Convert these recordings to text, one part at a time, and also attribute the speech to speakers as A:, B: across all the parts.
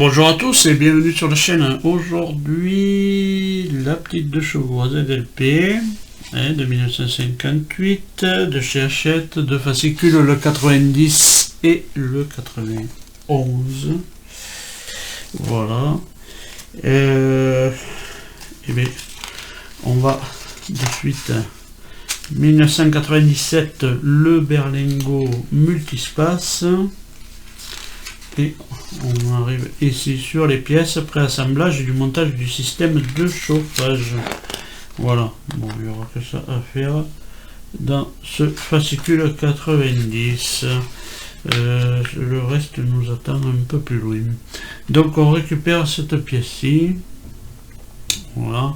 A: Bonjour à tous et bienvenue sur la chaîne. Aujourd'hui, la petite 2 chevaux ZLP de 1958 de chez Hachette, de fascicule le 90 et le 91. Voilà. Et bien, on va de suite 1997, le Berlingot Multispace. Et on arrive ici sur les pièces, préassemblage et du montage du système de chauffage. Voilà, bon, il n'y aura que ça à faire dans ce fascicule 90. Le reste nous attend un peu plus loin. Donc on récupère cette pièce-ci. Voilà,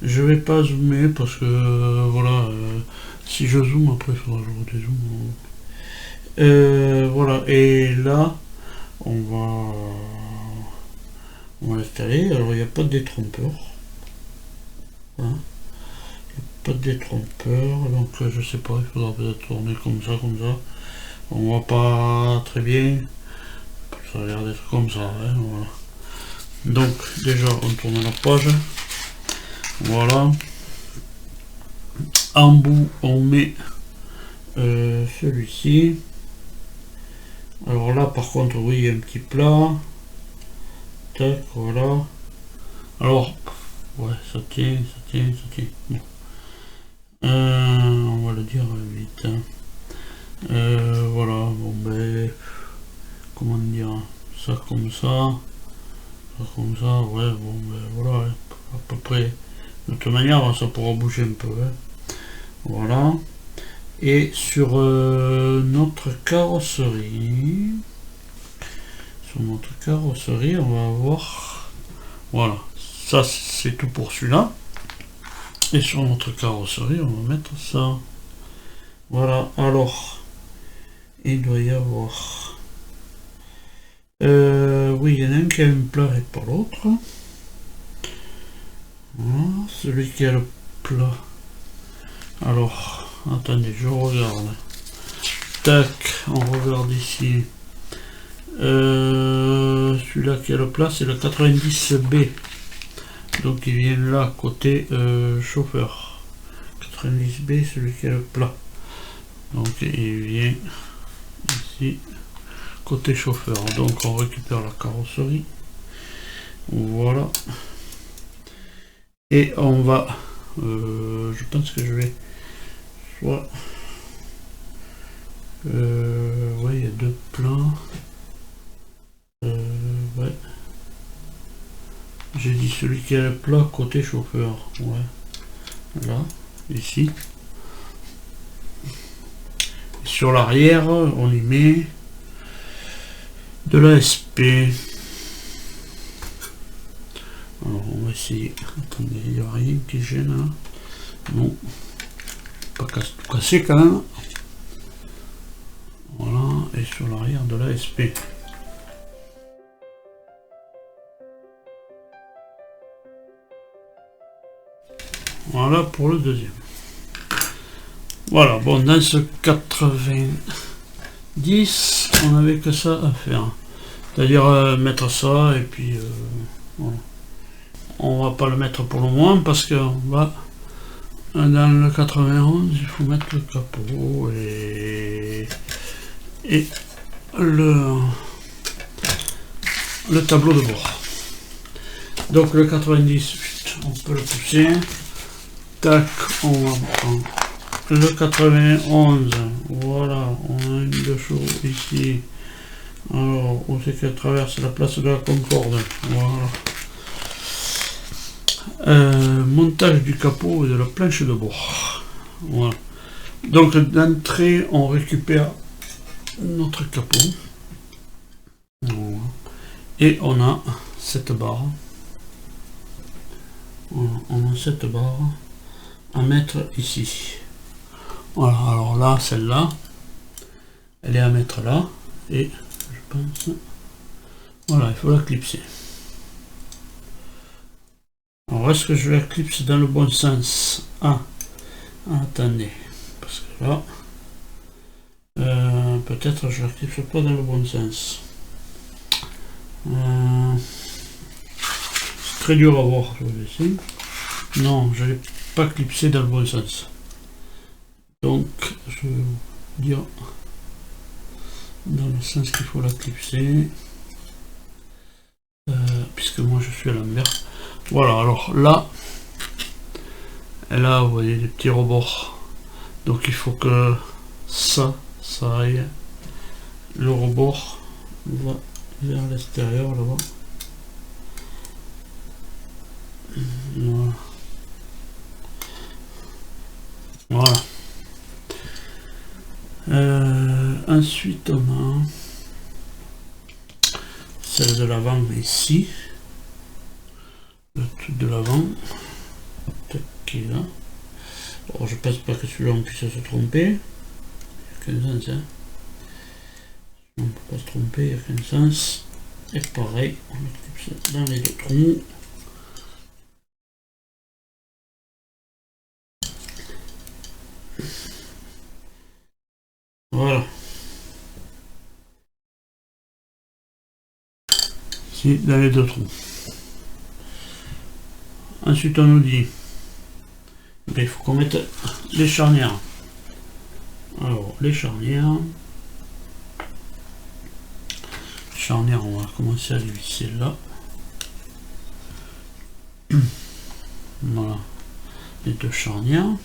A: je vais pas zoomer parce que voilà, si je zoome après il faudra que je redézoome. Voilà, et là on va l'installer. Alors il n'y a pas de détrompeur, hein, il n'y a pas de détrompeur, donc je sais pas, il faudra peut-être tourner comme ça, on voit pas très bien, ça a l'air d'être comme ça, hein, voilà. Donc déjà on tourne la page, voilà, en bout on met celui-ci. Alors là par contre oui, il y a un petit plat, tac, voilà. Alors ouais, ça tient. Bon. On va le dire vite, hein. Voilà, bon ben, comment dire, ça comme ça, ouais, bon ben voilà, à peu près, de toute manière ça pourra bouger un peu, hein. Voilà. Et sur notre carrosserie, on va avoir, voilà, ça c'est tout pour celui-là. Et sur notre carrosserie on va mettre ça, voilà. Alors il doit y avoir oui, il y en a un qui a un plat et pas l'autre. Voilà, celui qui a le plat, alors attendez, je regarde, tac, on regarde ici, celui-là qui a le plat c'est le 90B, donc il vient là côté chauffeur. 90B, celui qui a le plat, donc il vient ici côté chauffeur. Donc on récupère la carrosserie, voilà, et on va je pense que je vais soit ouais, il y a deux plans, ouais, j'ai dit celui qui a le plat côté chauffeur, ouais, là, ici. Et sur l'arrière on y met de l'ASP. Alors on va essayer, attendez, il n'y a rien qui gêne là, non, pas tout casser quand même. Voilà, et sur l'arrière de l'ASP. Voilà pour le deuxième. Voilà, bon, dans ce 90, on n'avait que ça à faire. C'est-à-dire mettre ça, et puis voilà. On va pas le mettre pour le moment, parce que va dans le 91, il faut mettre le capot et le tableau de bord. Donc le 90, on peut le pousser, tac, on va prendre le 91, voilà, on a une de chaud ici. Alors où c'est qu'elle traverse la place de la Concorde, voilà. Montage du capot et de la planche de bord, voilà. Donc d'entrée on récupère notre capot, voilà. Et on a cette barre, voilà, on a cette barre à mettre ici, voilà. Alors là, celle-là elle est à mettre là, et je pense, voilà, il faut la clipser. Alors est-ce que je la clipse dans le bon sens? Ah, attendez, parce que là peut-être je la clipse pas dans le bon sens. très dur à voir sur le dessin. Non, je l'ai pas clipsé dans le bon sens. Donc, je vais vous dire dans le sens qu'il faut la clipser. Puisque moi je suis à l'envers. Voilà, alors là, vous voyez des petits rebords. Donc il faut que ça aille. Le rebord va vers l'extérieur là-bas. Voilà. Voilà. Ensuite on a celle de l'avant ici. Le truc de l'avant. Qui est là. Alors, je pense pas que celui-là on puisse se tromper. Il y a qu'un sens, hein. On ne peut pas se tromper, il n'y a qu'un sens. Et pareil, on clipse ça dans les deux trous. Voilà. Ici, dans les deux trous. Ensuite, on nous dit il faut qu'on mette les charnières. Alors, les charnières. Charnières, on va commencer à les visser là. Voilà. Les deux charnières.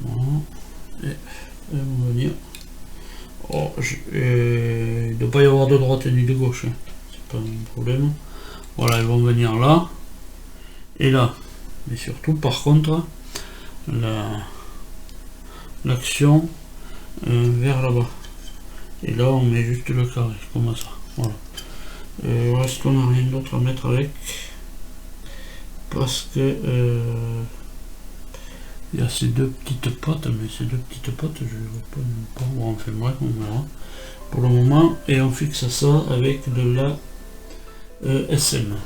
A: Voilà. Et elles vont venir. Oh, il ne doit pas y avoir de droite ni de gauche. Hein. C'est pas un problème. Voilà, elles vont venir là. Et là. Mais surtout, par contre, l'action vers là-bas. Et là, on met juste le carré, comme ça. Voilà. Est-ce qu'on n'a rien d'autre à mettre avec? Parce que il y a ces deux petites pattes, mais ces deux petites pattes, je ne vois pas. Bon, enfin bref, on verra. Pour le moment, et on fixe ça avec de la SM.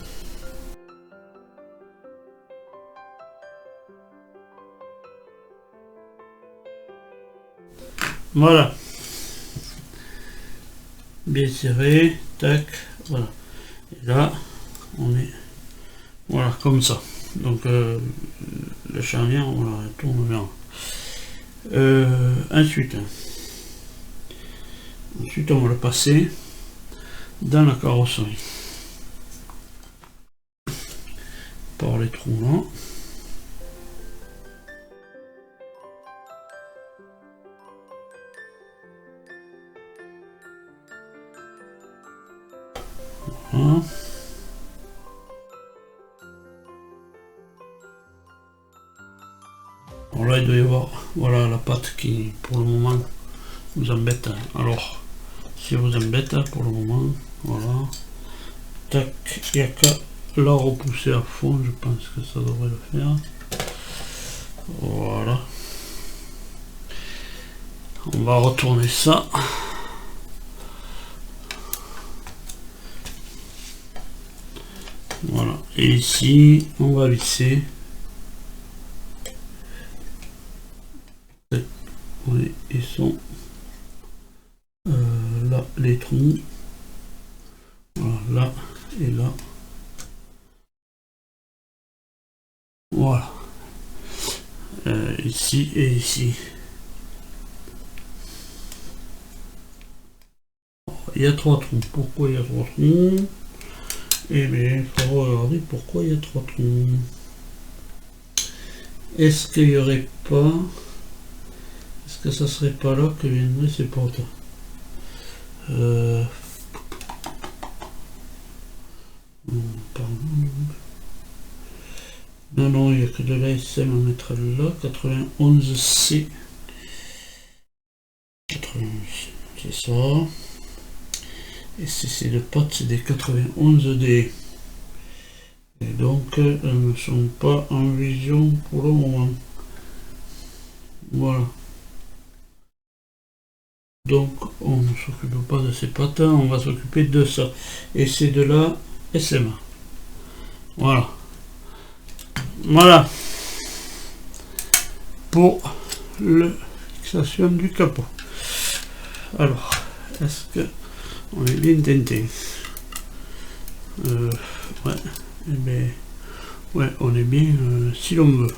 A: Voilà. Bien serré, tac, voilà. Et là, on est, voilà, comme ça. Donc, la charnière, voilà, elle tourne bien. Ensuite, on va le passer dans la carrosserie. Par les trous là. Voilà. Alors là, il doit y avoir, voilà, la patte qui, pour le moment, vous embête. Alors, si vous embête, pour le moment, voilà. Tac, il n'y a qu'à la repousser à fond, je pense que ça devrait le faire. Voilà. On va retourner ça. Voilà. Et ici, on va visser. Oui, ils sont là, les trous. Voilà, là et là. Voilà. Ici et ici. Il y a 3 trous. Pourquoi il y a 3 trous? Eh bien, il faut regarder pourquoi il y a 3 trous. Est-ce qu'il n'y aurait pas... Est-ce que ça serait pas là que viendraient ces portes? Non, il n'y a que de l'ASM à mettre là. 91C. 91, c'est ça. Et ces deux potes, c'est des 91D. Et donc, elles ne sont pas en vision pour le moment. Voilà. Donc, on ne s'occupe pas de ces patins, on va s'occuper de ça. Et c'est de la SMA. Voilà. Voilà. Pour la fixation du capot. Alors, est-ce que on est bien tenté? Ouais, eh ben, ouais, on est bien si l'on veut.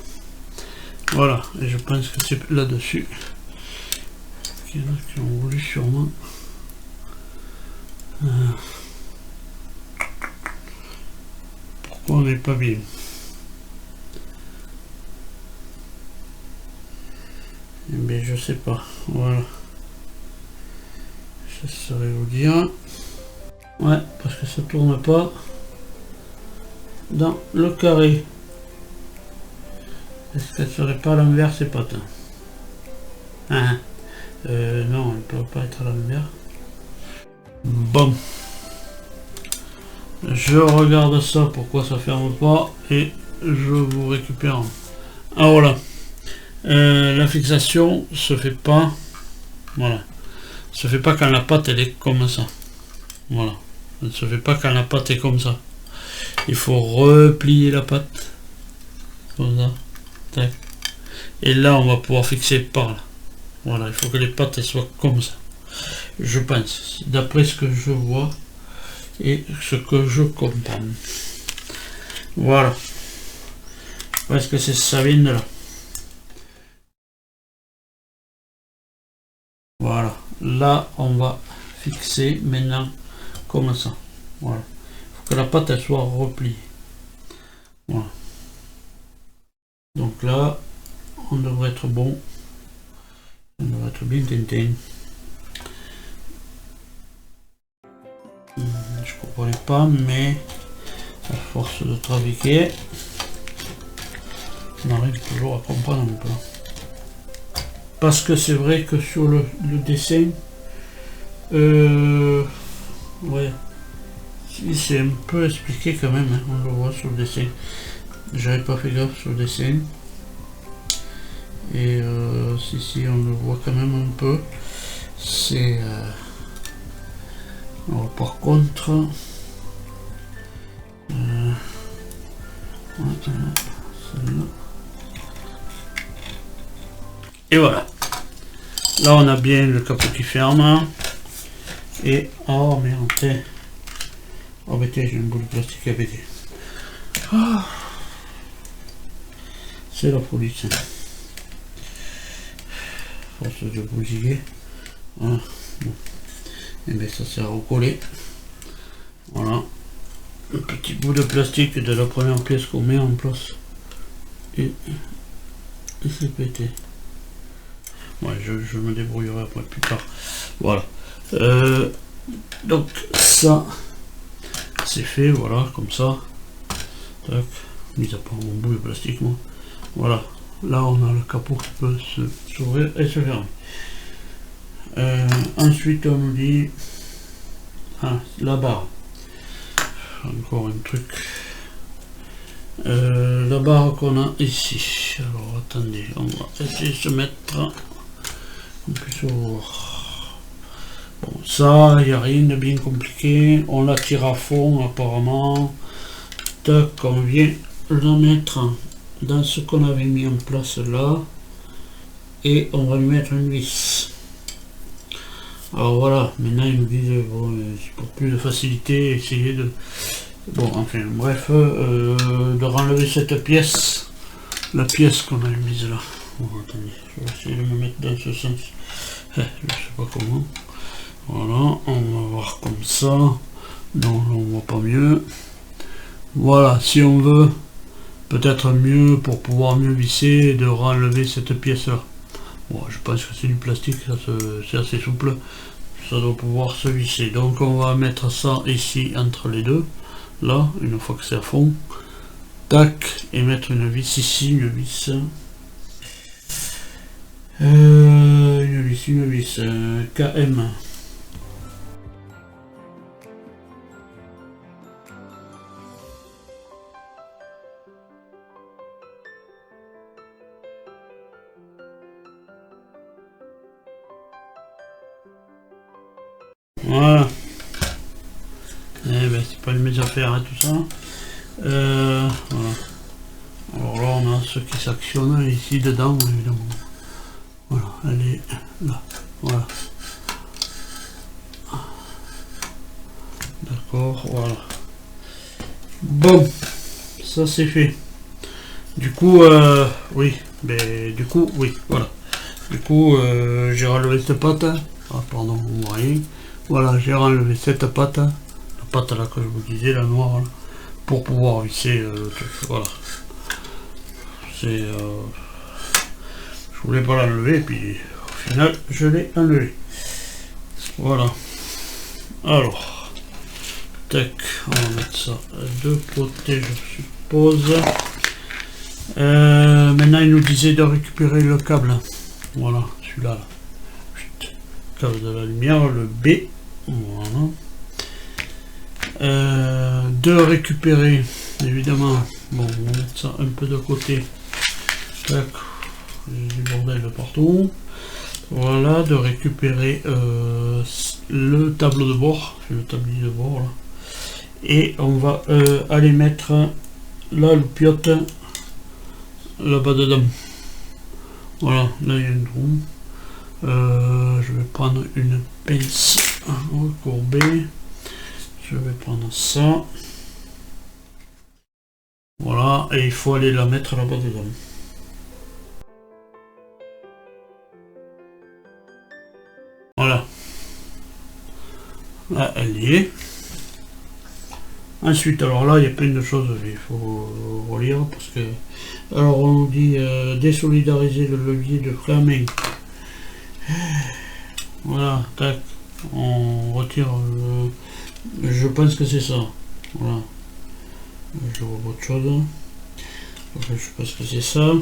A: Voilà, et je pense que c'est là-dessus qu'il y en a qui ont voulu sûrement. Pourquoi on n'est pas bien? Eh bien, je sais pas. Voilà. Je saurais vous dire. Ouais, parce que ça tourne pas dans le carré. Est-ce qu'elle serait pas à l'envers ces pattes? Ah, non, elle peut pas être à l'envers. Bon. Je regarde ça, pourquoi ça ferme pas, et je vous récupère. Ah voilà. La fixation se fait pas. Voilà. Se fait pas quand la patte elle est comme ça. Voilà. Elle ne se fait pas quand la patte est comme ça. Il faut replier la patte. Comme ça. Tac. Et là on va pouvoir fixer par là. Voilà, il faut que les pattes elles soient comme ça. Je pense, d'après ce que je vois et ce que je comprends. Voilà. Parce que c'est ça vient de là. Voilà. Là on va fixer maintenant comme ça. Voilà. Il faut que la patte elle soit repliée. Voilà. Donc là, on devrait être bon. On devrait être bien tintin. Je comprenais pas, mais à force de travailler, on arrive toujours à comprendre un peu. Parce que c'est vrai que sur le dessin, ouais, c'est un peu expliqué quand même, hein, on le voit sur le dessin. J'avais pas fait gaffe sur le dessin. Et si on le voit quand même un peu. C'est alors, par contre et voilà, là on a bien le capot qui ferme. Et oh merde, oh ben tiens, j'ai une boule de plastique qui a pété. Oh. C'est la folie ça. Force de bousiller. Voilà. Bon. Et bien ça s'est recollé. Voilà. Un petit bout de plastique de la première pièce qu'on met en place. Et c'est pété. Ouais, je me débrouillerai après plus tard. Voilà. Donc ça c'est fait, voilà, comme ça. Tac. Mis à part mon bout de plastique, moi. Voilà. Là on a le capot qui peut s'ouvrir et se fermer. Ensuite on nous dit la barre. Encore un truc. La barre qu'on a ici. Alors attendez, on va essayer de se mettre. On puisse voir. Bon, ça, il n'y a rien de bien compliqué. On la tire à fond apparemment. Tac, on vient la mettre dans ce qu'on avait mis en place là. Et on va lui mettre une vis. Alors voilà, maintenant ils nous disent, bon, pour plus de facilité, essayer de... Bon, enfin, bref, de renlever cette pièce, la pièce qu'on a mise là. Bon, attendez, je vais essayer de me mettre dans ce sens. Je sais pas comment. Voilà, on va voir comme ça. Non, on voit pas mieux. Voilà, si on veut, peut-être mieux pour pouvoir mieux visser, de renlever cette pièce là. Bon, je pense que c'est du plastique, c'est assez souple, ça doit pouvoir se visser. Donc on va mettre ça ici entre les deux, là, une fois que c'est à fond. Tac, et mettre une vis ici, une vis KM. Voilà. Eh ben c'est pas mes affaires et tout ça. Voilà. Alors là on a ce qui s'actionne ici dedans évidemment. Voilà, elle est là. Voilà. D'accord, voilà. Bon, ça c'est fait. Du coup, oui, mais du coup, oui, voilà. Du coup, j'ai relevé cette pâte. Ah, pardon, vous voyez. Voilà, j'ai enlevé cette pâte. La pâte là que je vous disais, la noire, là, pour pouvoir visser le truc. Voilà. C'est. Je voulais pas l'enlever, puis au final, je l'ai enlevé. Voilà. Alors. Tac, on va mettre ça de côté, je suppose. Maintenant, il nous disait de récupérer le câble. Voilà, celui-là. Là. Câble de la lumière, le B. Voilà. De récupérer, évidemment. Bon, on va mettre ça un peu de côté. Tac. J'ai du bordel de partout. Voilà, de récupérer le tableau de bord. Le tablier de bord, là. Et on va aller mettre la loupiote là-bas dedans. Voilà, là il y a un trou. Je vais prendre une pince recourbée. Je vais prendre ça. Voilà, et il faut aller la mettre là-bas dedans. Voilà. Là, elle y est. Ensuite, alors là, il y a plein de choses, il faut relire parce que. Alors, on nous dit désolidariser le levier de frein à main. Voilà, tac. On retire le. Je pense que c'est ça. Voilà. Je vois autre chose. Je pense que c'est ça.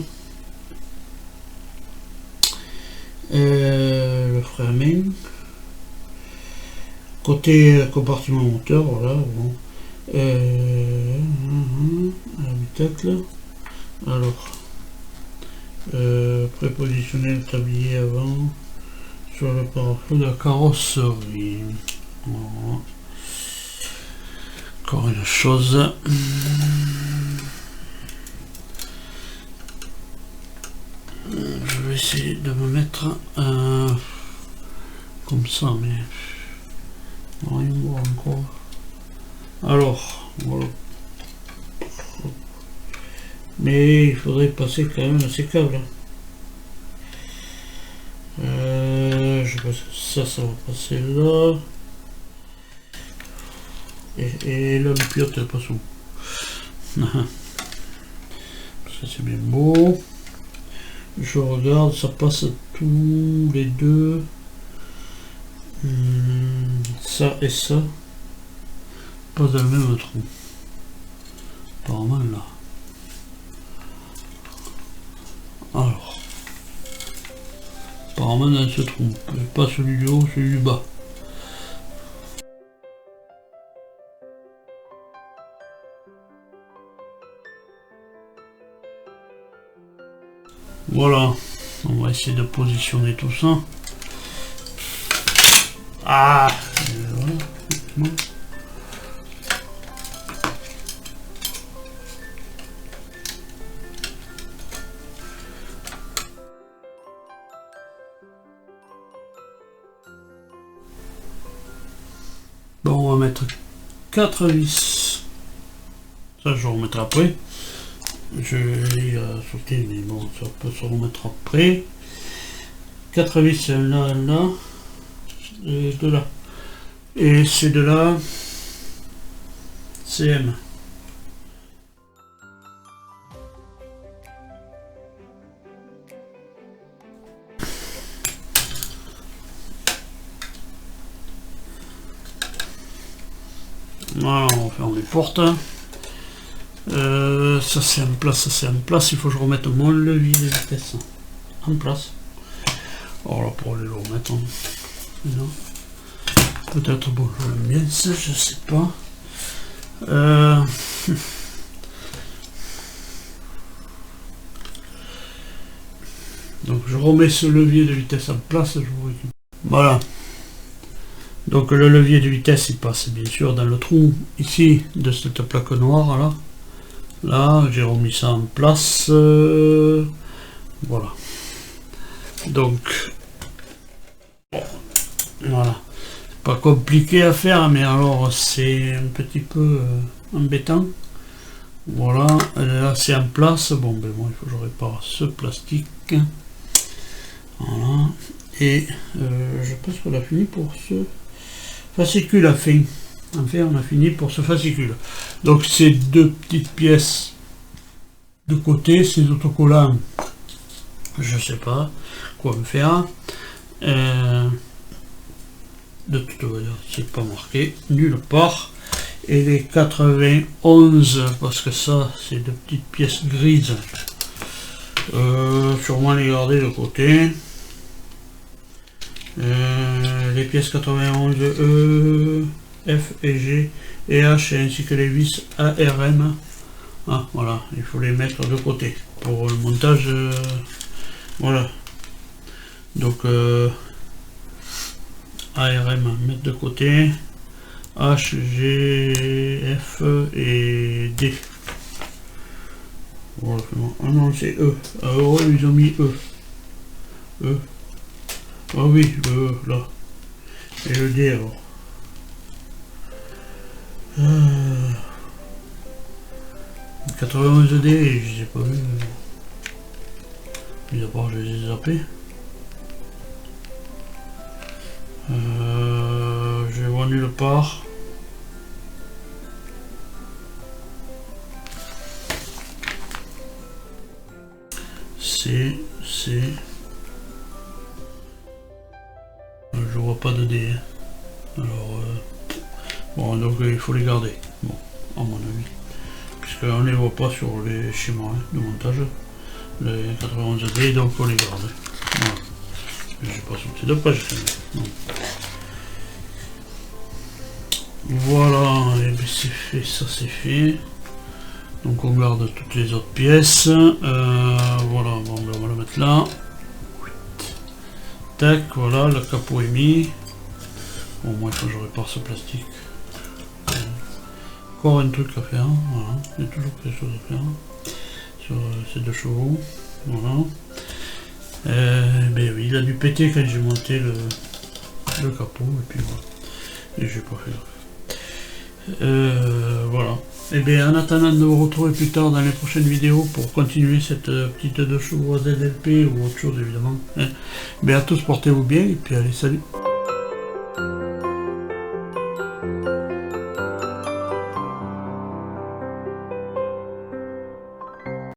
A: Le frein à main. Côté compartiment moteur, voilà. Bon. Habitacle. Alors, prépositionner le tablier avant sur le pare-feu de la carrosserie. Voilà. Encore une chose. Je vais essayer de me mettre comme ça, mais rien voir encore. Alors, voilà. Mais il faudrait passer quand même à ces câbles. Je pense que ça va passer là. Et là, le pilote, elle passe où? Parce que c'est bien beau. Je regarde, ça passe tous les deux. Ça et ça. Pas dans le même trou. Apparemment là. Alors. Apparemment dans ce trou. Pas celui du haut, celui du bas. Voilà. On va essayer de positionner tout ça. Ah, voilà. Bon, on va mettre 4 vis. Ça, je remettrai après. Je vais sauter, mais bon, ça peut se remettre après. 4 vis, là, là. Et de là. Et c'est de là. CM. Voilà, on ferme les portes. Ça c'est en place, ça c'est en place. Il faut que je remette mon levier de vitesse en place. Alors là, pour aller le remettre, peut-être bon, je l'aime bien ça, je sais pas. Donc je remets ce levier de vitesse en place, je vous récupère. Voilà. Donc le levier de vitesse il passe bien sûr dans le trou ici de cette plaque noire là. Là j'ai remis ça en place. Voilà. Donc voilà. Pas compliqué à faire, mais alors c'est un petit peu embêtant. Voilà, là c'est en place. Bon, ben moi il faut que je répare ce plastique. Voilà. Et je pense qu'on a fini pour ce fascicule à fin. Enfin, on a fini pour ce fascicule. Donc ces deux petites pièces de côté, ces autocollants, je sais pas quoi me faire. De toute manière, c'est pas marqué nulle part. Et les 91, parce que ça, c'est de petites pièces grises. Sûrement les garder de côté. Les pièces 91 E, F et G et H ainsi que les vis ARM. Ah, voilà, il faut les mettre de côté pour le montage. Voilà. Donc ARM mettre de côté. H, G, F et D. Voilà, ah non, c'est E. Alors, ils ont mis E. E. Ah oui, le E, là. Et le D, alors. 91D, je sais pas vu. Mis à part, je les ai zappés. Je vais voir nulle part. C. Je vois pas de D. Alors, bon, donc il faut les garder. Bon, à mon avis. Puisqu'on ne les voit pas sur les schémas de montage. Les 91D, donc on les garde. Voilà. Je vais pas sauter de page. Non. Voilà, et bien c'est fait, ça c'est fait. Donc on garde toutes les autres pièces. Voilà, bon, ben, on va le mettre là. Tac, voilà, le capot est mis. Bon, moi il faut que je répare ce plastique. Encore un truc à faire, voilà. Il y a toujours quelque chose à faire sur ces deux chevaux. Voilà. Ben oui, il a dû péter quand j'ai monté le capot, et puis voilà. Et j'ai pas fait. Voilà. Et bien en attendant de vous retrouver plus tard dans les prochaines vidéos pour continuer cette petite 2 chevaux ZLP ou autre chose évidemment. Bien à tous, portez-vous bien et puis allez, salut.